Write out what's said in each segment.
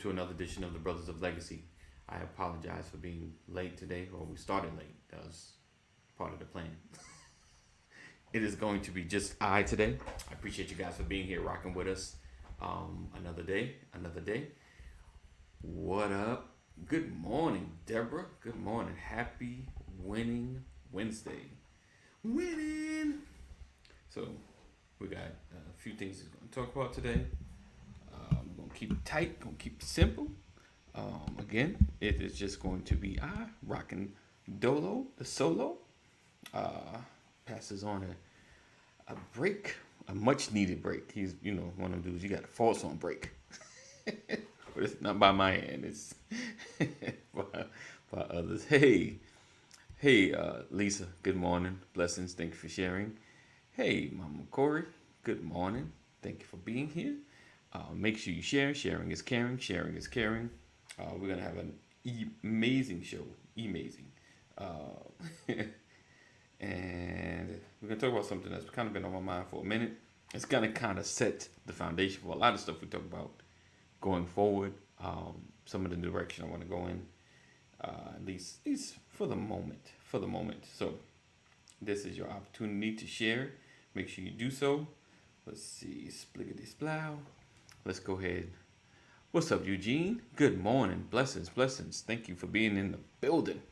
to another edition of the Brothers of Legacy. I apologize for being late today, or we started late. That was part of the plan. It is going to be just I today. I appreciate you guys for being here, rocking with us. Another day, another day. What up? Good morning, Deborah. Good morning. Happy winning Wednesday. Winning. So we got a few things we're going to talk about today. I'm going to keep it tight, going to keep it simple. Again, it is just going to be I rocking Dolo, the solo. Passes on a break, a much needed break. He's, one of them dudes, you got to force on break. But it's not by my hand, it's by others. Hey, Lisa, good morning. Blessings, thank you for sharing. Hey, Mama Corey, good morning. Thank you for being here. Make sure you share. Sharing is caring. Sharing is caring. We're going to have an amazing show. Amazing. And we're going to talk about something that's kind of been on my mind for a minute. It's going to kind of set the foundation for a lot of stuff we talk about going forward. Some of the direction I want to go in, at least for the moment. So this is your opportunity to share. Make sure you do so. Let's see. Spliggity splow. Let's go ahead. What's up, Eugene? Good morning. Blessings. Thank you for being in the building.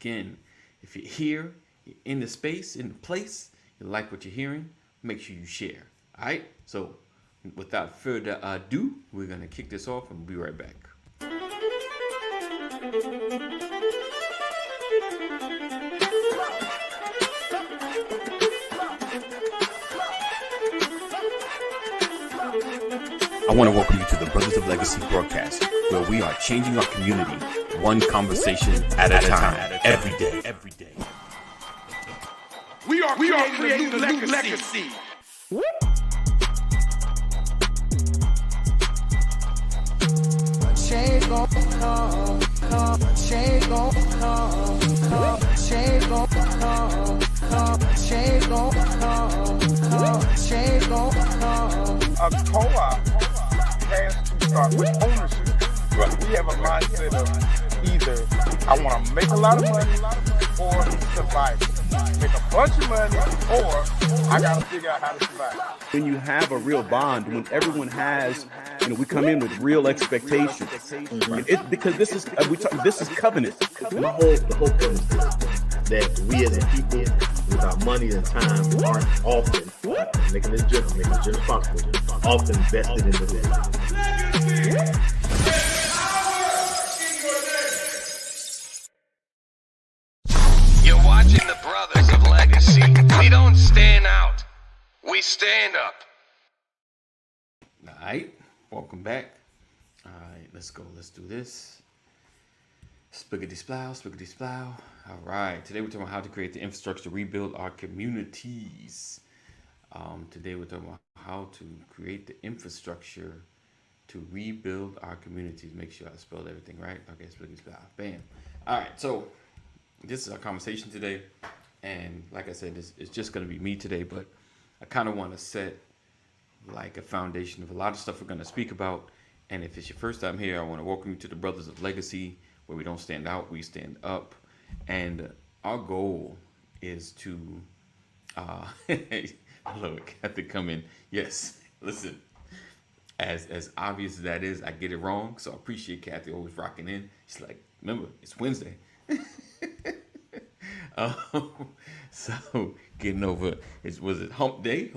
Again, if you're here, you're in the space, in the place, you like what you're hearing, make sure you share. All right? So without further ado, we're going to kick this off and we'll be right back. I want to welcome you to the Brothers of Legacy broadcast, where we are changing our community one conversation at a time, every day. We are creating a new legacy. Change gon' come, change gon' come, change gon' come, change gon' come, change gon' come. A co-op has to start with ownership. Right. We have a mindset of either I want to make a lot of money or survive. Make a bunch of money or I got to figure out how to survive. When you have a real bond, when everyone has, we come in with real expectations. Mm-hmm. Because this is covenant. The whole premise is that we as a people, with our money and time, aren't often making this journey possible, often vested in the business. You're watching the Brothers of Legacy. We don't stand out. We stand up. All right. Welcome back. All right. Let's go. Let's do this. Spiggity splow. All right. Today we're talking about how to create the infrastructure to rebuild our communities. Today we're talking about how to create the infrastructure to rebuild our communities. Make sure I spelled everything right. Okay. Spiggity splow. Bam. All right. So this is our conversation today. And like I said, it's just going to be me today, but I kind of want to set like a foundation of a lot of stuff we're going to speak about. And if it's your first time here, I want to welcome you to the Brothers of Legacy, where we don't stand out, we stand up. And our goal is to, look, have to come in. Yes, listen, as obvious as that is, I get it wrong. So I appreciate Kathy always rocking in. She's like, remember, it's Wednesday. So getting over was it hump day?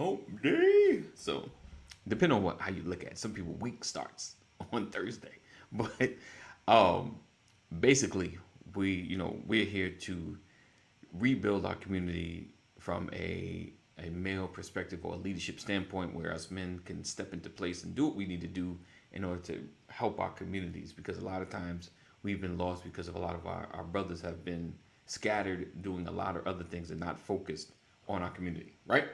So depending on how you look at it, some people week starts on Thursday, but basically we're here to rebuild our community from a male perspective or a leadership standpoint, where us men can step into place and do what we need to do in order to help our communities, because a lot of times we've been lost because of a lot of our brothers have been scattered doing a lot of other things and not focused on our community, right?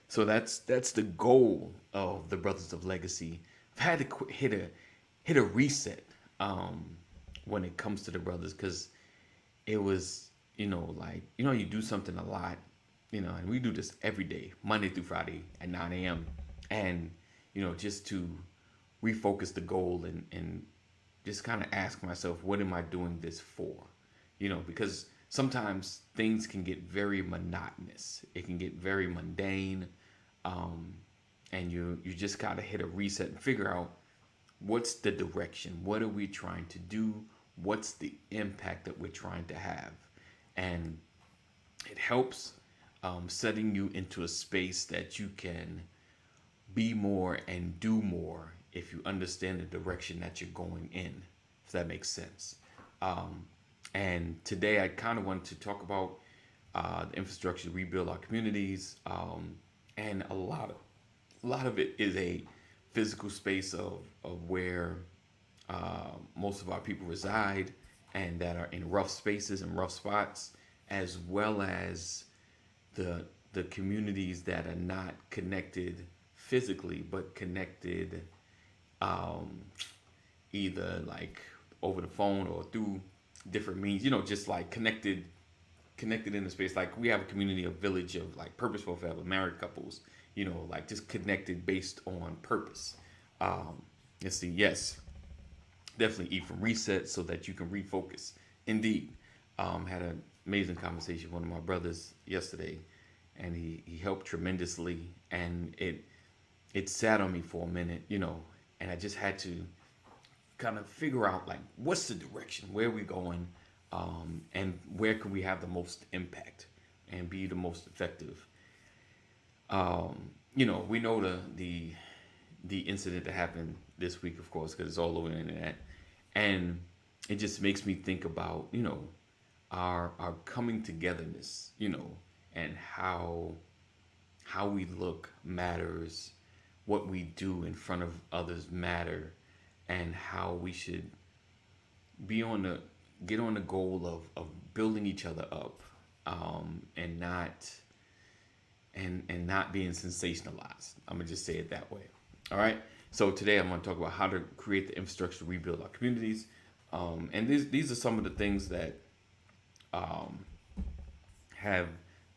So that's the goal of the Brothers of Legacy. I've had to hit a reset when it comes to the brothers, because it was you do something a lot, and we do this every day, Monday through Friday at 9 a.m. and just to refocus the goal and just kind of ask myself, what am I doing this for? Because sometimes things can get very monotonous. It can get very mundane. And you just got to hit a reset and figure out what's the direction. What are we trying to do? What's the impact that we're trying to have? And it helps setting you into a space that you can be more and do more if you understand the direction that you're going in, if that makes sense. And today I kind of wanted to talk about the infrastructure to rebuild our communities. And a lot of it is a physical space of where most of our people reside and that are in rough spaces and rough spots, as well as the communities that are not connected physically but connected either like over the phone or through different means, just like connected in the space. Like we have a community, a village of like purposeful forever married couples, like just connected based on purpose. Let's see, yes, definitely eat from reset so that you can refocus. Indeed. Had an amazing conversation with one of my brothers yesterday, and he helped tremendously, and it sat on me for a minute, and I just had to kind of figure out like what's the direction, where are we going, and where can we have the most impact and be the most effective. We know the incident that happened this week, of course, because it's all over the internet, and it just makes me think about our coming togetherness, and how we look matters, what we do in front of others matter, and how we should get on the goal of building each other up, and not being sensationalized. I'm gonna just say it that way. All right. So today I'm going to talk about how to create the infrastructure to rebuild our communities, and these are some of the things that have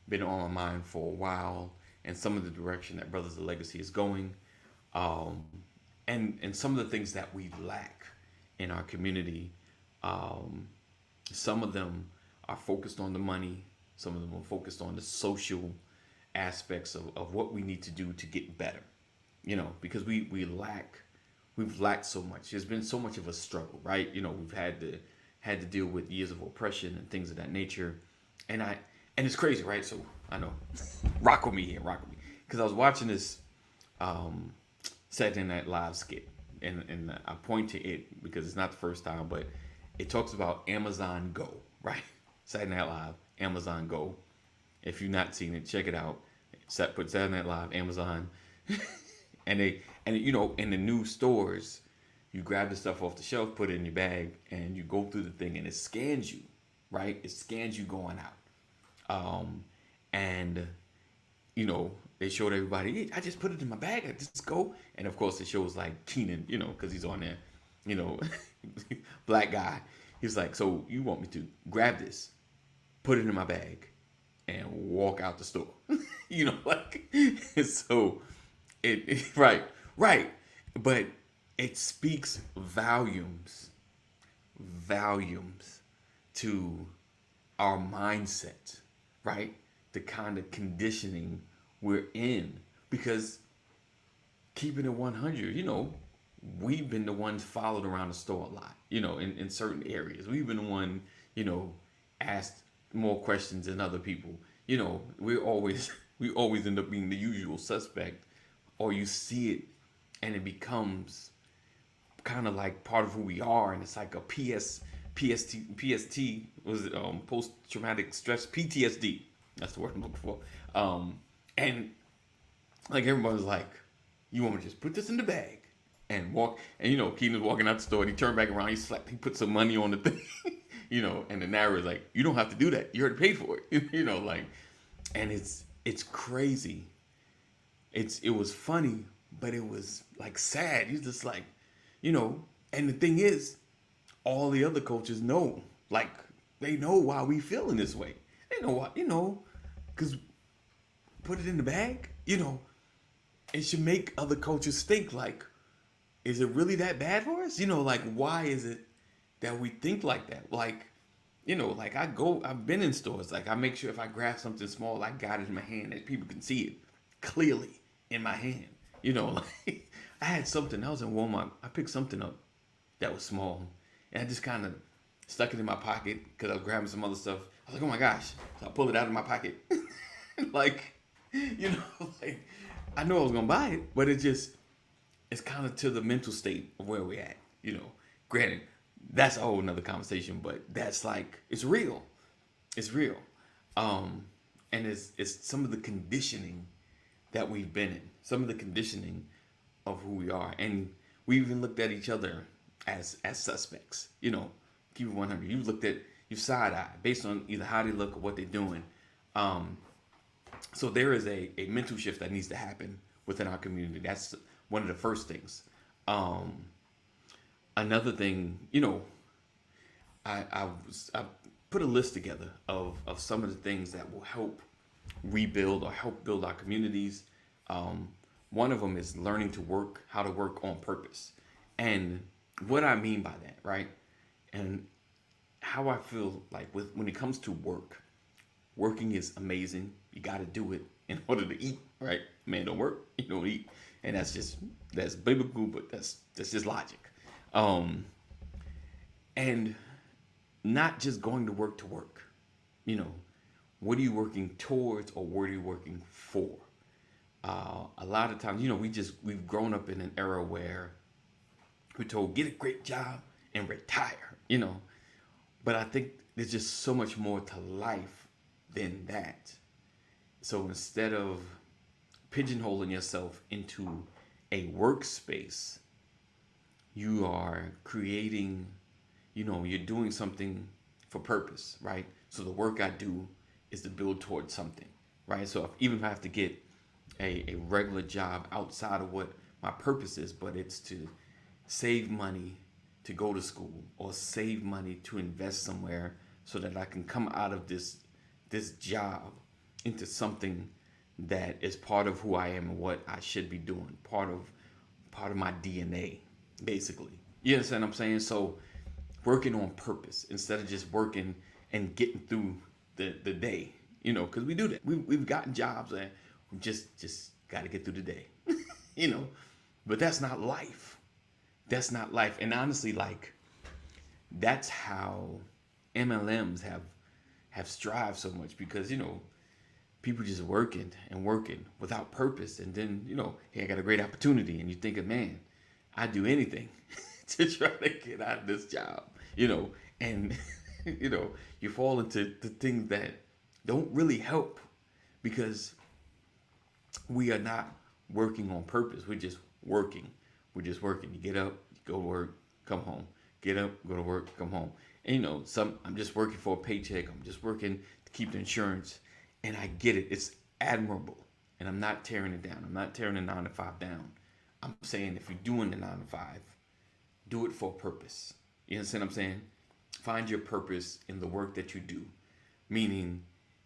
been on my mind for a while, and some of the direction that Brothers of Legacy is going, and some of the things that we lack in our community. Some of them are focused on the money. Some of them are focused on the social aspects of what we need to do to get better. Because we've lacked so much. There's been so much of a struggle, right? We've had to deal with years of oppression and things of that nature, and it's crazy, right? So I know, rock with me, because I was watching this Saturday Night Live skit, and I point to it because it's not the first time, but it talks about Amazon Go, right? Saturday Night Live, Amazon Go. If you've not seen it, check it out. Put Saturday Night Live, Amazon. And in the new stores, you grab the stuff off the shelf, put it in your bag, and you go through the thing, and it scans you, right? It scans you going out. And they showed everybody, hey, I just put it in my bag, I just go. And of course it shows like Keenan, because he's on there, black guy. He's like, so you want me to grab this, put it in my bag, and walk out the store? So right. But it speaks volumes to our mindset, right? The kind of conditioning we're in, because keeping it 100, we've been the ones followed around the store a lot, in certain areas. We've been the one, asked more questions than other people. We always end up being the usual suspect, or you see it and it becomes kind of like part of who we are, and it's like a PST was it post-traumatic stress, PTSD. That's the word I'm looking for. And like everybody's like, you want me to just put this in the bag and walk? And Keenan's walking out the store and he turned back around, he put some money on the thing, and the narrator's like, you don't have to do that, you already paid for it. And it's crazy. It was funny, but it was like sad. You're just like, and the thing is, all the other coaches know, like, they know why we feel in this way. They know why, because put it in the bag, it should make other coaches think like, is it really that bad for us? Like, why is it that we think like that? Like, like I've been in stores. Like, I make sure if I grab something small, I got it in my hand that people can see it clearly in my hand. Like I had something. I was in Walmart. I picked something up that was small, and I just kind of stuck it in my pocket because I was grabbing some other stuff. I was like, oh my gosh! So I pulled it out of my pocket, like, like I know I was gonna buy it, but it's kind of to the mental state of where we're at. Granted, that's a whole nother conversation, but that's like, it's real. It's real. And it's some of the conditioning that we've been in, some of the conditioning of who we are. And we even looked at each other as suspects, keep it 100. You've side-eye based on either how they look or what they're doing. So there is a mental shift that needs to happen within our community. That's one of the first things. Another thing, I put a list together of some of the things that will help rebuild or help build our communities. One of them is learning how to work on purpose. And what I mean by that, right? And how I feel like when it comes to working is amazing. You got to do it in order to eat, right? Man don't work, you don't eat. And that's biblical, but that's just logic. And not just going to work. What are you working towards, or what are you working for? A lot of times, we've grown up in an era where we're told, get a great job and retire, But I think there's just so much more to life than that. So instead of pigeonholing yourself into a workspace, you are creating, you're doing something for purpose, right? So the work I do is to build towards something, right? So if I have to get a regular job outside of what my purpose is, but it's to save money to go to school, or save money to invest somewhere so that I can come out of this job into something that is part of who I am and what I should be doing, part of my DNA, basically. You understand what I'm saying? So working on purpose instead of just working and getting through the day, because we do that. We've gotten jobs and we just got to get through the day, but that's not life. That's not life. And honestly, like, that's how MLMs have strived so much, because, people just working and working without purpose. And then, hey, I got a great opportunity. And you're thinking, man, I'd do anything to try to get out of this job, and, you fall into the things that don't really help, because we are not working on purpose. We're just working. You get up, you go to work, come home. Get up, go to work, come home. And I'm just working for a paycheck. I'm just working to keep the insurance. And I get it. It's admirable. And I'm not tearing it down. I'm not tearing the 9 to 5 down. I'm saying if you're doing the 9 to 5, do it for a purpose. You understand what I'm saying? Find your purpose in the work that you do. Meaning,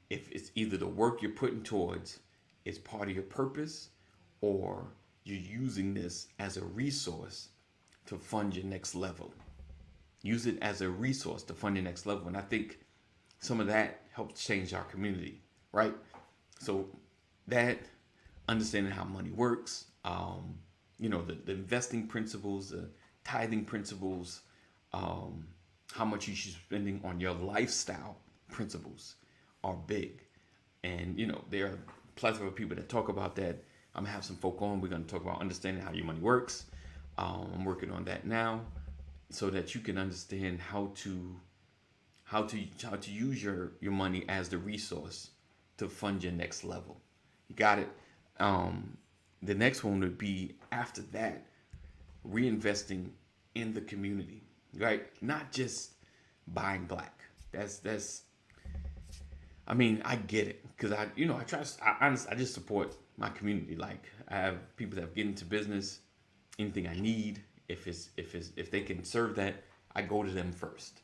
if it's either the work you're putting towards is part of your purpose, or you're using this as a resource to fund your next level. Use it as a resource to fund your next level. And I think some of that helps change our community, right? So that, understanding how money works, the investing principles, the tithing principles, how much you should be spending on your lifestyle principles are big. And, there are a plethora of people that talk about that. I'm gonna have some folk on. We're gonna talk about understanding how your money works. I'm working on that now, so that you can understand how to use your money as the resource to fund your next level. You got it. The next one would be, after that, reinvesting in the community, right? Not just buying black. That's. I mean, I get it, because I just support my community. Like, I have people that get into business. Anything I need, if they can serve that, I go to them first.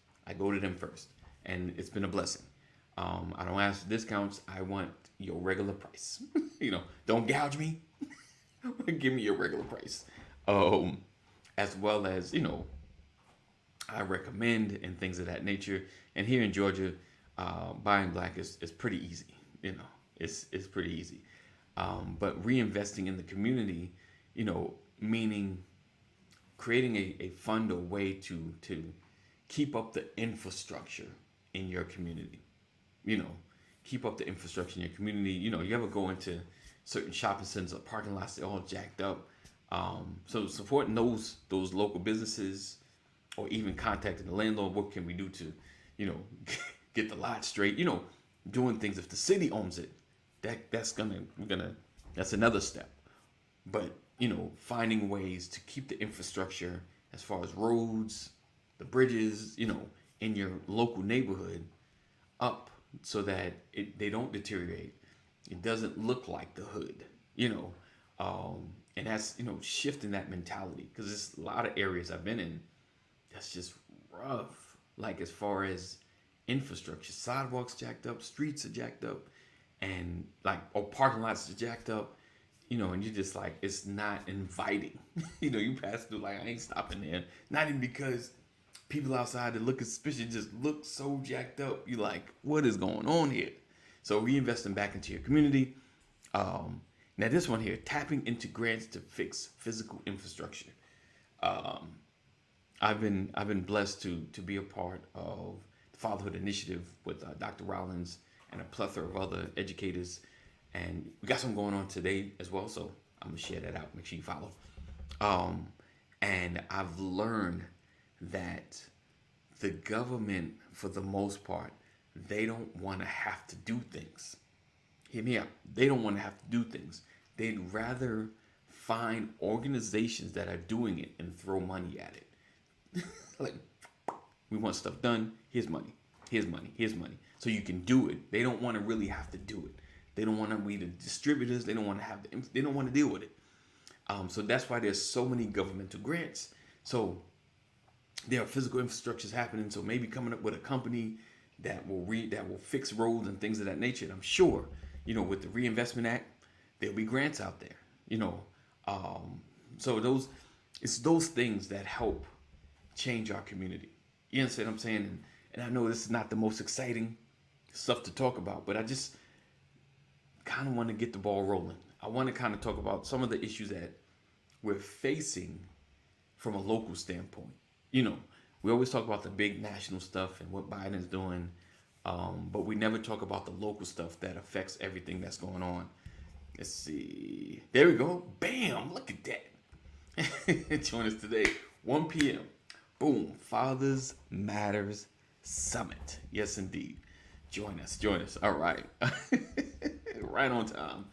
And it's been a blessing. I don't ask for discounts. I want your regular price. Don't gouge me. Give me your regular price. as well as, I recommend and things of that nature. And here in Georgia, buying black is pretty easy. It's pretty easy. But reinvesting in the community, meaning creating a fund or way to keep up the infrastructure in your community. Keep up the infrastructure in your community. You ever go into certain shopping centers or parking lots, they're all jacked up. So supporting those local businesses, or even contacting the landlord, what can we do to, get the lot straight? Doing things. If the city owns it, that's another step. But finding ways to keep the infrastructure as far as roads, the bridges, in your local neighborhood up, so that they don't deteriorate. It doesn't look like the hood, and that's, shifting that mentality, because there's a lot of areas I've been in that's just rough. Like, as far as infrastructure, sidewalks jacked up, streets are jacked up, and parking lots are jacked up, and you're just like, it's not inviting. You pass through like, I ain't stopping there. Not even because people outside that look suspicious just look so jacked up. You're like, what is going on here? So reinvesting back into your community. Now this one here, tapping into grants to fix physical infrastructure. I've been blessed to be a part of the Fatherhood Initiative with Dr. Rollins and a plethora of other educators, and we got something going on today as well. So I'm gonna share that out. Make sure you follow. And I've learned that the government, for the most part, they don't want to have to do things. Hear me out. They don't want to have to do things. They'd rather find organizations that are doing it and throw money at it. Like, we want stuff done. Here's money. Here's money. Here's money. So you can do it. They don't want to really have to do it. They don't want to be the distributors. They don't want to have. They don't want to deal with it. So that's why there's so many governmental grants. So there are physical infrastructures happening. So maybe coming up with a company that will fix roads and things of that nature. And I'm sure, with the Reinvestment Act, there'll be grants out there. So it's those things that help change our community. You understand what I'm saying? And I know this is not the most exciting stuff to talk about, but I just kind of want to get the ball rolling. I want to kind of talk about some of the issues that we're facing from a local standpoint. We always talk about the big national stuff and what Biden's doing, but we never talk about the local stuff that affects everything that's going on. Let's see. There we go. Bam! Look at that. Join us today, 1 p.m. Boom. Fathers Matters Summit. Yes, indeed. Join us. All right. Right on time.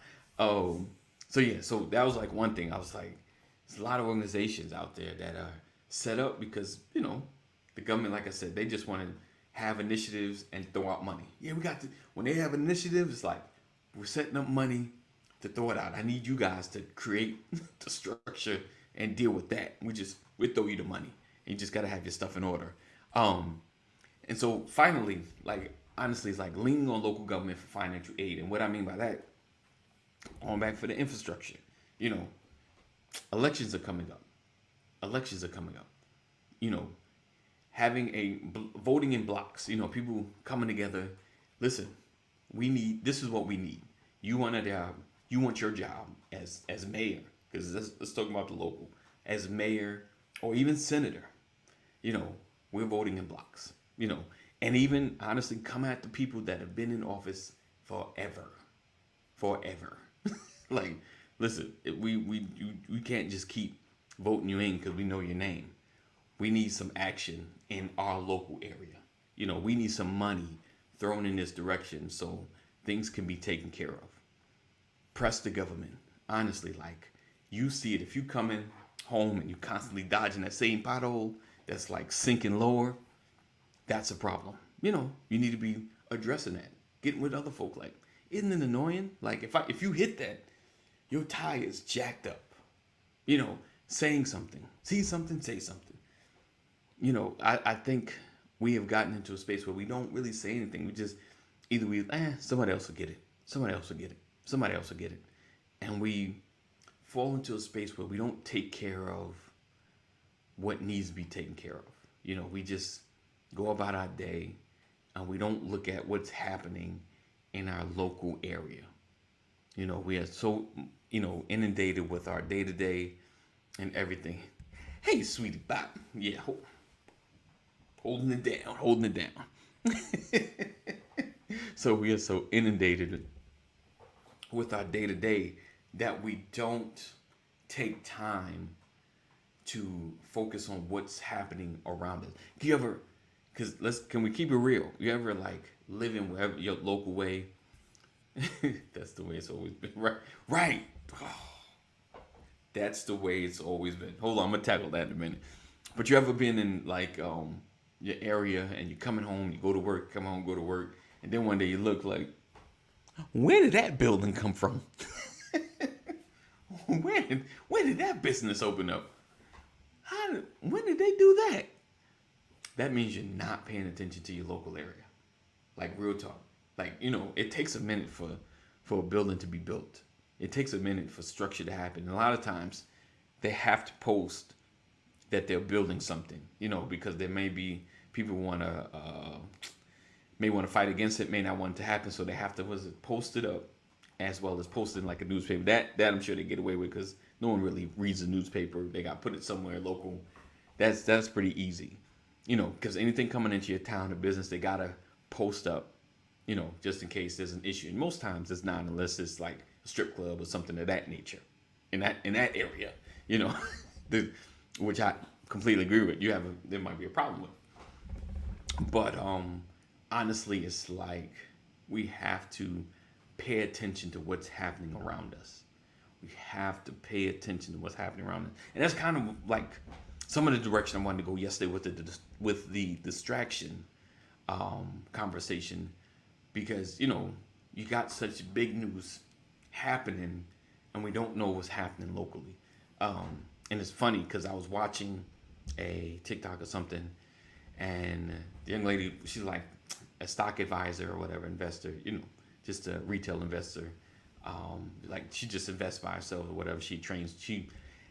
So that was like one thing. I was like, there's a lot of organizations out there that are set up because, the government, like I said, they just want to have initiatives and throw out money. Yeah, when they have initiatives, it's like, we're setting up money to throw it out. I need you guys to create the structure and deal with that. We throw you the money. You just got to have your stuff in order. And so finally, honestly, it's like leaning on local government for financial aid. And what I mean by that, on back for the infrastructure, elections are coming up. Having voting in blocks, people coming together. Listen, this is what we need. You want a job. You want your job as mayor, because let's talk about the local, as mayor or even senator. We're voting in blocks. And even honestly, come at the people that have been in office forever. Like, listen, we can't just keep voting you in because we know your name. We need some action in our local area. We need some money thrown in this direction so things can be taken care of. Press the government. Honestly, you see it. If you coming home and you constantly dodging that same pothole that's like sinking lower, that's a problem. You need to be addressing that. Getting with other folk. Isn't it annoying? If you hit that, your tire is jacked up. Saying something. See something, say something. I think we have gotten into a space where we don't really say anything. We just somebody else will get it. Somebody else will get it. Somebody else will get it. And we fall into a space where we don't take care of what needs to be taken care of. You know, we just go about our day and we don't look at what's happening in our local area. You know, we are so, inundated with our day to day and everything. Hey, sweetie bop. Yeah, holding it down, holding it down. So we are so inundated with our day to day that we don't take time to focus on what's happening around us. Do you ever, can we keep it real? You ever like living wherever your local way? That's the way it's always been. Right. Oh, that's the way it's always been. Hold on, I'm gonna tackle that in a minute. But you ever been in like your area and you're coming home, you go to work, come home, go to work, and then one day you look like, where did that building come from? Where did that business open up? When did they do that? That means you're not paying attention to your local area. Like real talk. Like, it takes a minute for a building to be built. It takes a minute for structure to happen. And a lot of times they have to post that they're building something, because there may be people may want to fight against it, may not want it to happen. So they have to post it up as well as post it in like a newspaper. That I'm sure they get away with because no one really reads the newspaper. They got to put it somewhere local. That's pretty easy, because anything coming into your town or business, they got to post up, just in case there's an issue. And most times it's not, unless it's like a strip club or something of that nature in that area, which I completely agree with. There might be a problem with. But honestly, it's like we have to pay attention to what's happening around us. We have to pay attention to what's happening around us. And that's kind of like some of the direction I wanted to go yesterday with the distraction conversation, because you got such big news happening and we don't know what's happening locally. And it's funny because I was watching a TikTok or something, and the young lady, she's like a stock advisor or whatever, investor, just a retail investor. Like she just invests by herself or whatever. She trains. She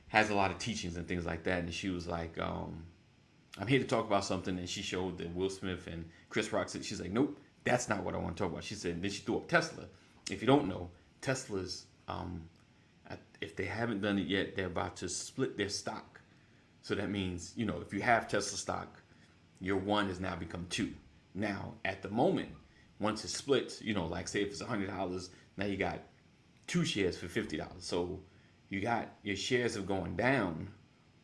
has a lot of teachings and things like that. And she was like, I'm here to talk about something. And she showed that Will Smith and Chris Rock said, she's like, nope, that's not what I want to talk about. She said, then she threw up Tesla. If you don't know, Tesla's, if they haven't done it yet, they're about to split their stock. So that means, if you have Tesla stock, your one has now become two. Now, at the moment, once it splits, like say if it's $100, now you got 2 shares for $50. So your shares are going down,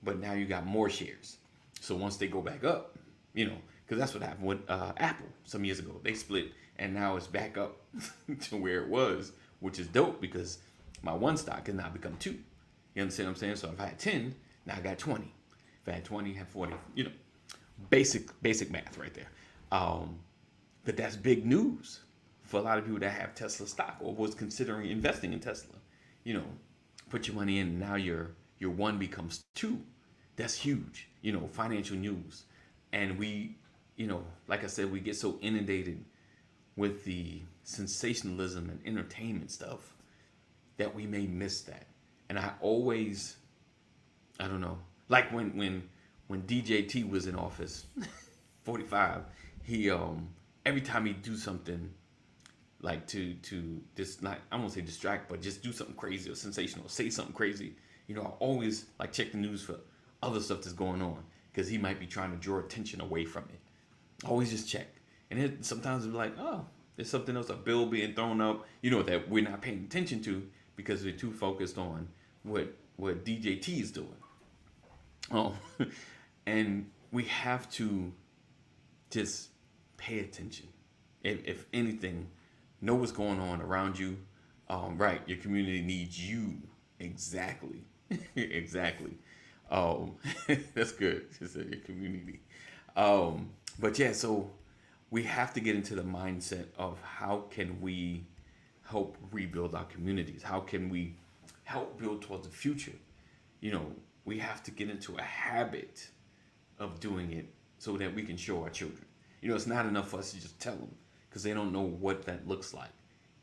but now you got more shares. So once they go back up, because that's what happened with Apple some years ago. They split, and now it's back up to where it was, which is dope because my one stock has now become 2. You understand what I'm saying? So if I had 10, now I got 20. If I had 20, I had 40. Basic math right there. But that's big news for a lot of people that have Tesla stock or was considering investing in Tesla. Put your money in, and now your one becomes 2. That's huge. Financial news. And we, like I said, we get so inundated with the sensationalism and entertainment stuff that we may miss that. And I don't know, like when DJT was in office, 45, he every time he do something like to just, not, I won't say distract, but just do something crazy or sensational, say something crazy, I always like check the news for other stuff that's going on, because he might be trying to draw attention away from it. Always just check. And it sometimes it's like, oh, there's something else, a bill being thrown up, that we're not paying attention to because we're too focused on what DJT is doing. Oh, and we have to just pay attention. If anything, know what's going on around you. Right, your community needs you. Exactly. Exactly. That's good. She said your community. But yeah, so we have to get into the mindset of how can we help rebuild our communities? How can we help build towards the future? We have to get into a habit of doing it so that we can show our children. It's not enough for us to just tell them, because they don't know what that looks like.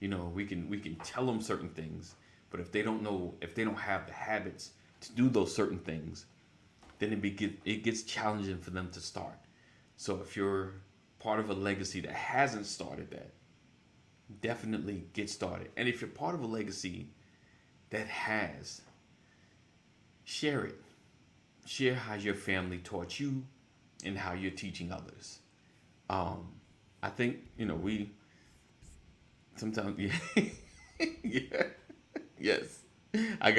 We can tell them certain things, but if they don't have the habits to do those certain things, then it gets challenging for them to start. So if you're part of a legacy that hasn't started that, definitely get started. And if you're part of a legacy that has, share it. Share how your family taught you and how you're teaching others. I think, we sometimes, yeah, yeah, yes. I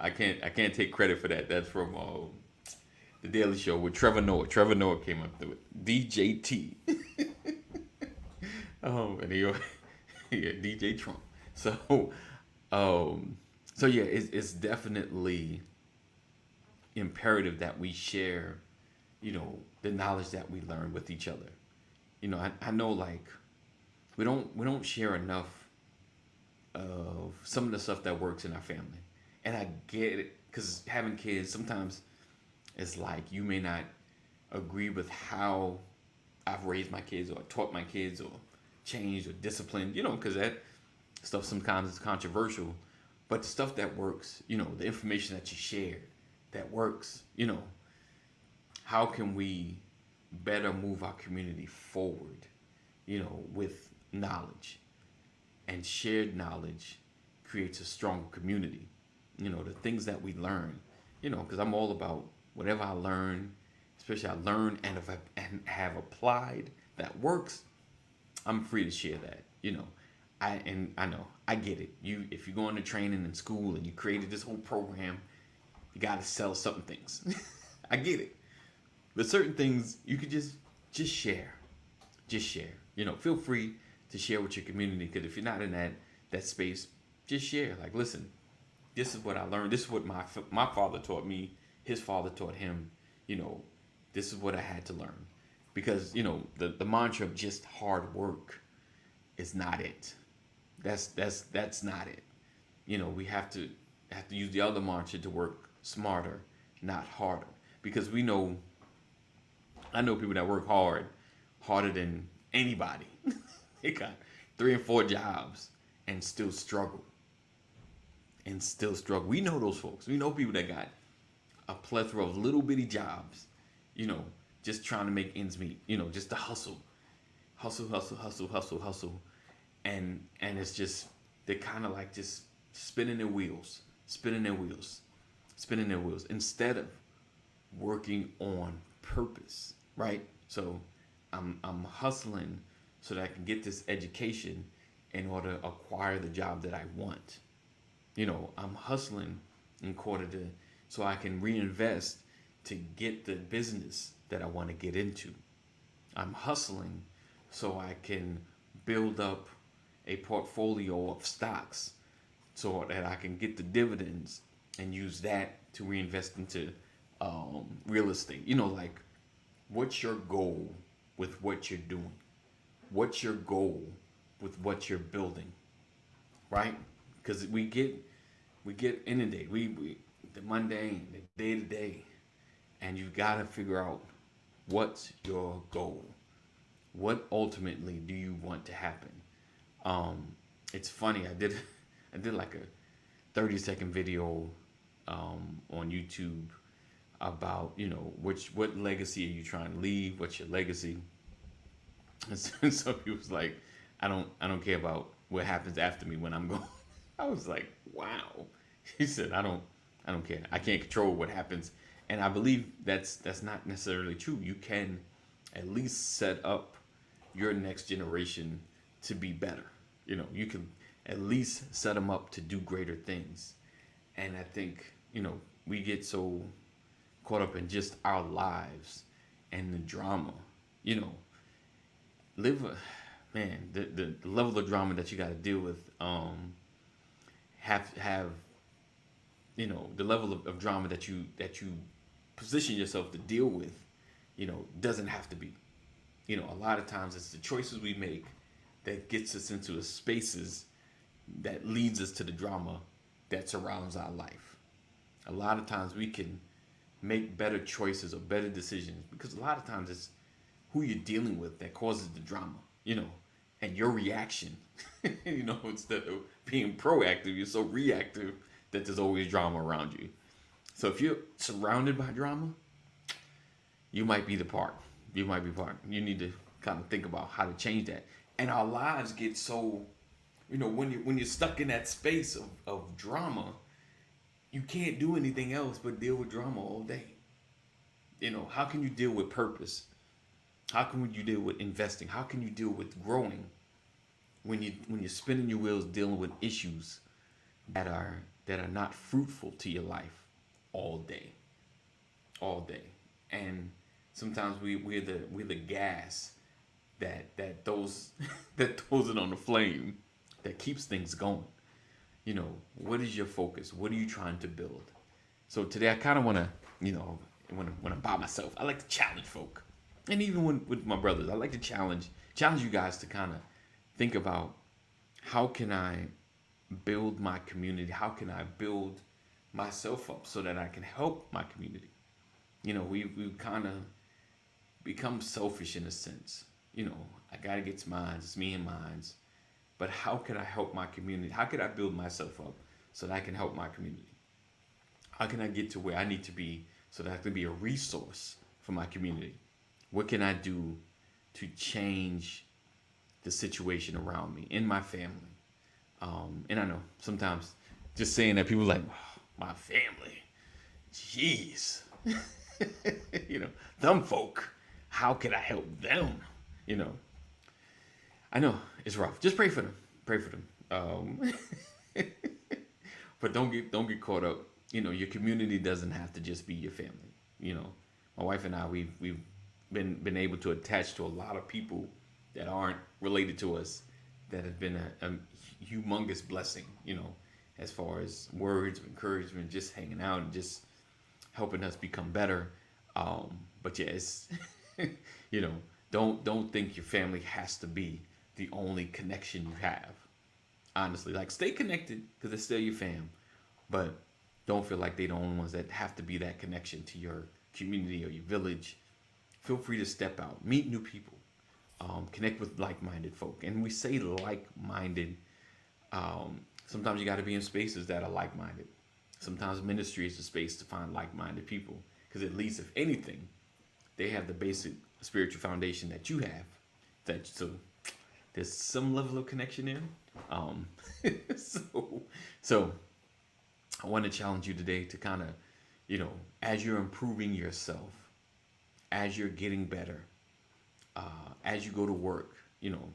can't take credit for that. That's from the Daily Show with Trevor Noah. Trevor Noah came up with DJT. And he, yeah, DJ Trump. So yeah, it's definitely imperative that we share, the knowledge that we learn with each other. I know, like, we don't share enough of some of the stuff that works in our family, and I get it, because having kids, sometimes it's like you may not agree with how I've raised my kids or taught my kids or changed or disciplined, because that stuff sometimes is controversial. But the stuff that works, the information that you share that works, how can we better move our community forward, with knowledge? And shared knowledge creates a stronger community. The things that we learn, because I'm all about whatever I learn, especially I learn and have applied that works, I'm free to share that. I know I get it. If you go into training in school and you created this whole program, you got to sell certain things. I get it, but certain things you could just share. Just share. Feel free to share with your community, because if you're not in that space, just share. Like, listen, this is what I learned. This is what my father taught me. His father taught him. This is what I had to learn, because the mantra of just hard work is not it. That's not it. We have to use the other mantra to work smarter, not harder, because I know people that work harder than anybody. They got 3 and 4 jobs and still struggle. We know those folks. We know people that got a plethora of little bitty jobs, just trying to make ends meet, just to hustle. And it's just, they're kind of like just spinning their wheels instead of working on purpose, right? So I'm hustling so that I can get this education in order to acquire the job that I want. I'm hustling so I can reinvest to get the business that I want to get into. I'm hustling so I can build up a portfolio of stocks so that I can get the dividends and use that to reinvest into real estate. Like, what's your goal with what you're doing? What's your goal with what you're building, right? Because we get inundated. We the mundane, the day to day, and you gotta figure out what's your goal. What ultimately do you want to happen? It's funny. I did like a 30-second video on YouTube about what legacy are you trying to leave? What's your legacy? And some people was like, I don't care about what happens after me when I'm gone. I was like, wow. He said, I don't care. I can't control what happens. And I believe that's not necessarily true. You can at least set up your next generation to be better. You can at least set them up to do greater things. And I think, we get so caught up in just our lives and the drama, the level of drama that you got to deal with, have the level of drama that you position yourself to deal with, doesn't have to be. A lot of times it's the choices we make that gets us into the spaces that leads us to the drama that surrounds our life. A lot of times we can make better choices or better decisions, because a lot of times it's who you're dealing with that causes the drama, and your reaction, instead of being proactive, you're so reactive that there's always drama around you. So if you're surrounded by drama, you might be the part. You might be part. You need to kind of think about how to change that. And our lives get so, when you're stuck in that space of drama, you can't do anything else but deal with drama all day. How can you deal with purpose? How can you deal with investing? How can you deal with growing when you're spinning your wheels dealing with issues that are not fruitful to your life all day? And sometimes we're the gas that throws that throws it on the flame that keeps things going. What is your focus? What are you trying to build? So today I kind of want to, when I'm by myself, I like to challenge folk. And even with my brothers, I like to challenge you guys to kind of think about, how can I build my community? How can I build myself up so that I can help my community? We've kind of become selfish in a sense. I got to get to mine. It's me and mine. But how can I help my community? How can I build myself up so that I can help my community? How can I get to where I need to be so that I can be a resource for my community? What can I do to change the situation around me, in my family? And I know sometimes just saying that, people are like, oh, my family, jeez, them folk, how can I help them? I know it's rough. Just pray for them. But don't get caught up. Your community doesn't have to just be your family. My wife and I, we've been able to attach to a lot of people that aren't related to us, that have been a humongous blessing, as far as words of encouragement, just hanging out and just helping us become better. But yeah, it's, don't think your family has to be the only connection you have. Honestly, like, stay connected because they're still your fam, but don't feel like they're the only ones that have to be that connection to your community or your village. Feel free to step out, meet new people, connect with like-minded folk. And we say like-minded. Sometimes you got to be in spaces that are like-minded. Sometimes ministry is a space to find like-minded people, because at least, if anything, they have the basic spiritual foundation that you have. So there's some level of connection there. So I want to challenge you today to kind of, as you're improving yourself, as you're getting better, as you go to work,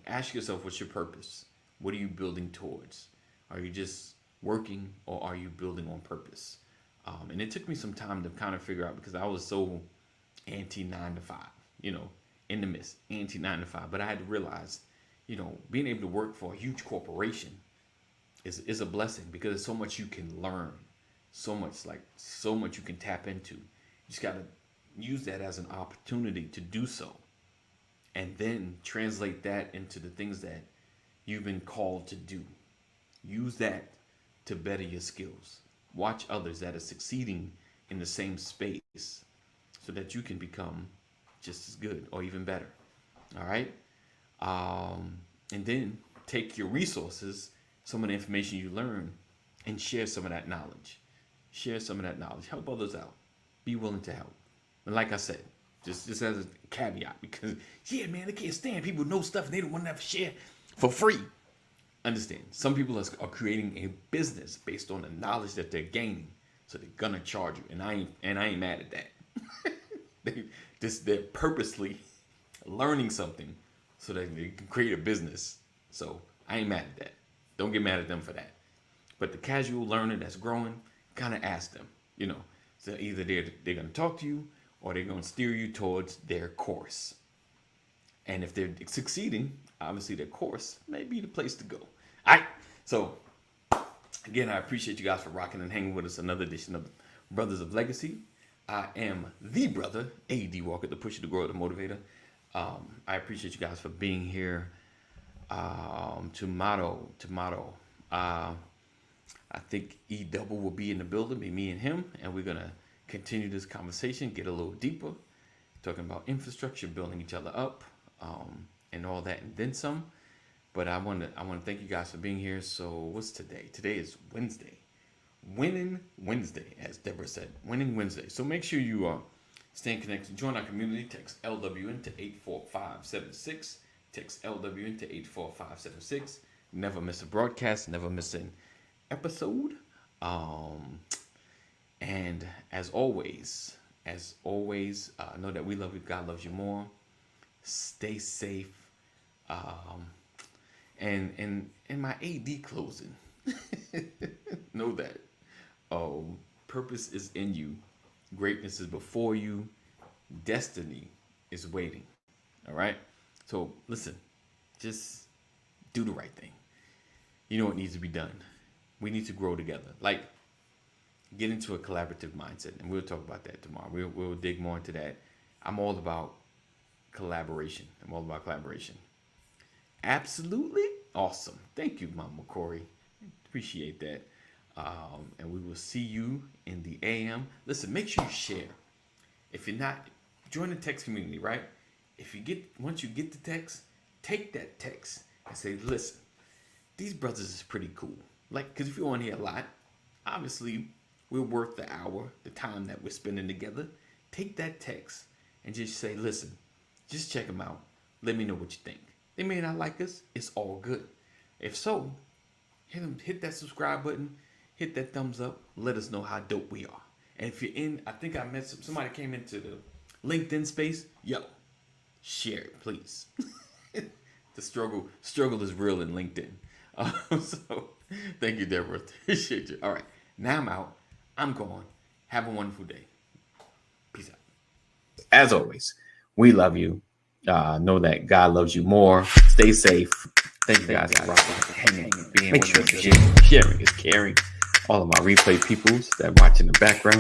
ask yourself, what's your purpose? What are you building towards? Are you just working, or are you building on purpose? And it took me some time to kind of figure out, because I was so anti 9 to 5, in the midst, anti 9 to 5. But I had to realize, being able to work for a huge corporation is a blessing, because there's so much you can learn, so much you can tap into. You just got to use that as an opportunity to do so, and then translate that into the things that you've been called to do. Use that to better your skills. Watch others that are succeeding in the same space so that you can become just as good or even better. All right? And then take your resources, some of the information you learn, and share some of that knowledge. Help others out. Be willing to help. And like I said, just as a caveat, because, yeah, man, they can't stand people know stuff and they don't want to have to share for free. Understand, some people are creating a business based on the knowledge that they're gaining, so they're gonna charge you, and I ain't mad at that. They're purposely learning something so that they can create a business. So I ain't mad at that. Don't get mad at them for that. But the casual learner that's growing, kind of ask them. So either they're gonna talk to you, or they're gonna steer you towards their course. And if they're succeeding, obviously their course may be the place to go. All right. So, again, I appreciate you guys for rocking and hanging with us. Another edition of Brothers of Legacy. I am the brother, A.D. Walker, the pusher, the grower, the motivator. I appreciate you guys for being here. Tomato. I think E Double will be in the building, be me and him, and we're gonna continue this conversation, get a little deeper, talking about infrastructure, building each other up, and all that, and then some. But I want to thank you guys for being here. So what's today? Today is Wednesday. Winning Wednesday, as Deborah said. Winning Wednesday. So make sure you stay connected. Join our community. Text LWN to 84576. Text LWN to 84576. Never miss a broadcast. Never miss an episode. And as always, know that we love you. God loves you more. Stay safe. And in my AD closing, know that purpose is in you. Greatness is before you. Destiny is waiting. All right? So listen, just do the right thing. You know what needs to be done. We need to grow together. Like, get into a collaborative mindset. And we'll talk about that tomorrow. We'll dig more into that. I'm all about collaboration. Absolutely awesome. Thank you, Mama Corey. Appreciate that. And we will see you in the AM. Listen, make sure you share. If you're not, join the text community, right? Once you get the text, take that text and say, listen, these brothers is pretty cool. Like, because if you're on here a lot, obviously we're worth the hour, the time that we're spending together. Take that text and just say, listen, just check them out. Let me know what you think. They may not like us. It's all good. If so, hit that subscribe button, hit that thumbs up. Let us know how dope we are. And if you're in, I think I met somebody came into the LinkedIn space. Yo, share it, please. The struggle is real in LinkedIn. So thank you, Deborah. Appreciate you. All right, now I'm out. I'm gone. Have a wonderful day. Peace out. As always, we love you. Know that God loves you more. Stay safe. Thank you guys for hanging. Make sure sharing is caring. All of my replay peoples that watch in the background.